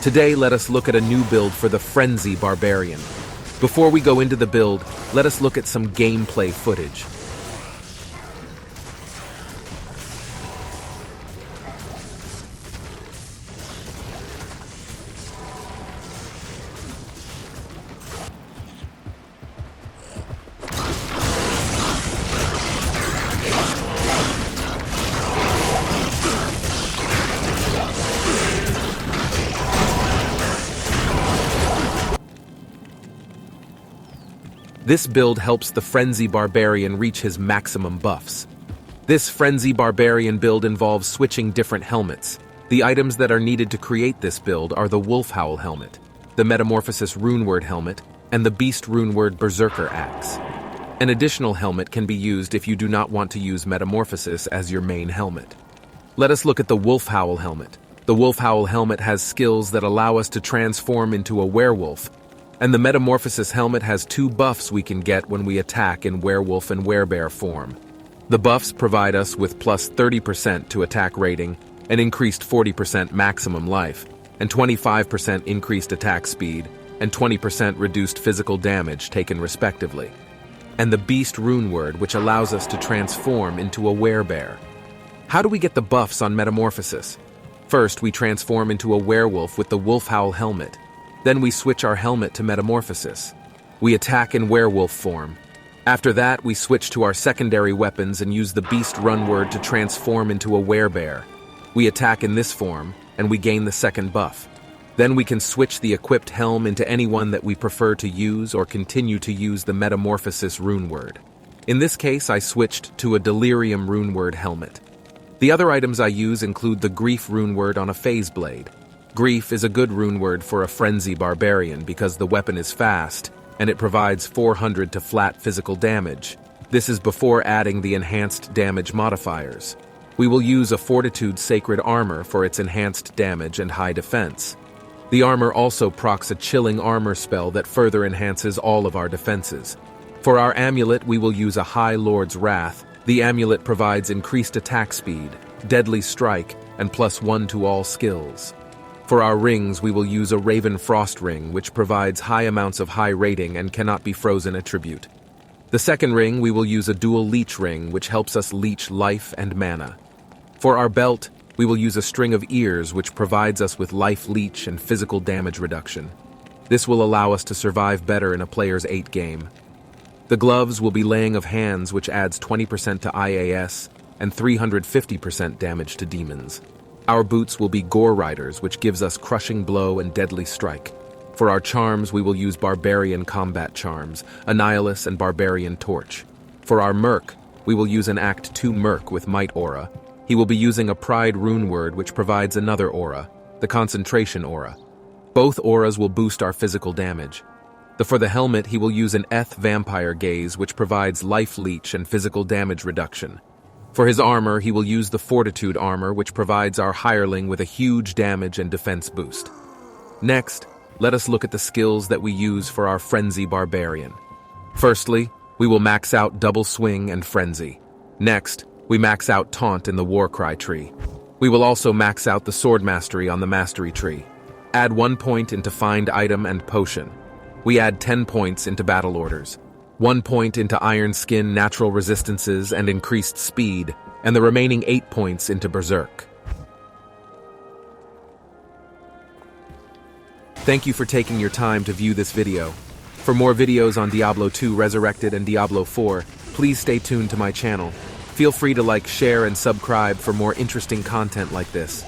Today, let us look at a new build for the Frenzy Barbarian. Before we go into the build, let us look at some gameplay footage. This build helps the Frenzy Barbarian reach his maximum buffs. This Frenzy Barbarian build involves switching different helmets. The items that are needed to create this build are the Wolf Howl helmet, the Metamorphosis Runeword helmet, and the Beast Runeword Berserker axe. An additional helmet can be used if you do not want to use Metamorphosis as your main helmet. Let us look at the Wolf Howl helmet. The Wolf Howl helmet has skills that allow us to transform into a werewolf, and the Metamorphosis helmet has 2 buffs we can get when we attack in werewolf and werebear form. The buffs provide us with plus 30% to attack rating, an increased 40% maximum life, and 25% increased attack speed, and 20% reduced physical damage taken respectively. And the Beast Runeword, which allows us to transform into a werebear. How do we get the buffs on Metamorphosis? First, we transform into a werewolf with the Wolf Howl helmet. Then we switch our helmet to Metamorphosis. We attack in werewolf form. After that, we switch to our secondary weapons and use the Beast Runeword to transform into a werebear. We attack in this form, and we gain the second buff. Then we can switch the equipped helm into any one that we prefer to use or continue to use the Metamorphosis Runeword. In this case, I switched to a Delirium Runeword helmet. The other items I use include the Grief Runeword on a Phase Blade. Grief is a good runeword for a Frenzy Barbarian because the weapon is fast, and it provides 400 to flat physical damage. This is before adding the enhanced damage modifiers. We will use a Fortitude Sacred Armor for its enhanced damage and high defense. The armor also procs a Chilling Armor spell that further enhances all of our defenses. For our amulet, we will use a High Lord's Wrath. The amulet provides increased attack speed, deadly strike, and +1 to all skills. For our rings, we will use a Raven Frost ring, which provides high amounts of high rating and cannot be frozen attribute. The second ring, we will use a dual leech ring, which helps us leech life and mana. For our belt, we will use a string of ears, which provides us with life leech and physical damage reduction. This will allow us to survive better in a player's 8 game. The gloves will be Laying of Hands, which adds 20% to IAS and 350% damage to demons. Our boots will be Gore Riders, which gives us Crushing Blow and Deadly Strike. For our charms, we will use Barbarian Combat Charms, Annihilus and Barbarian Torch. For our Merc, we will use an Act 2 Merc with Might Aura. He will be using a Pride Runeword, which provides another aura, the Concentration Aura. Both auras will boost our physical damage. For the helmet, he will use an Eth Vampire Gaze, which provides life leech and physical damage reduction. For his armor, he will use the Fortitude Armor, which provides our hireling with a huge damage and defense boost. Next, let us look at the skills that we use for our Frenzy Barbarian. Firstly, we will max out Double Swing and Frenzy. Next, we max out Taunt in the Warcry tree. We will also max out the Sword Mastery on the Mastery tree. Add 1 point into Find Item and Potion. We add 10 points into Battle Orders. 1 point into Iron Skin, Natural Resistances, and Increased Speed, and the remaining 8 points into Berserk. Thank you for taking your time to view this video. For more videos on Diablo 2 Resurrected and Diablo 4, please stay tuned to my channel. Feel free to like, share, and subscribe for more interesting content like this.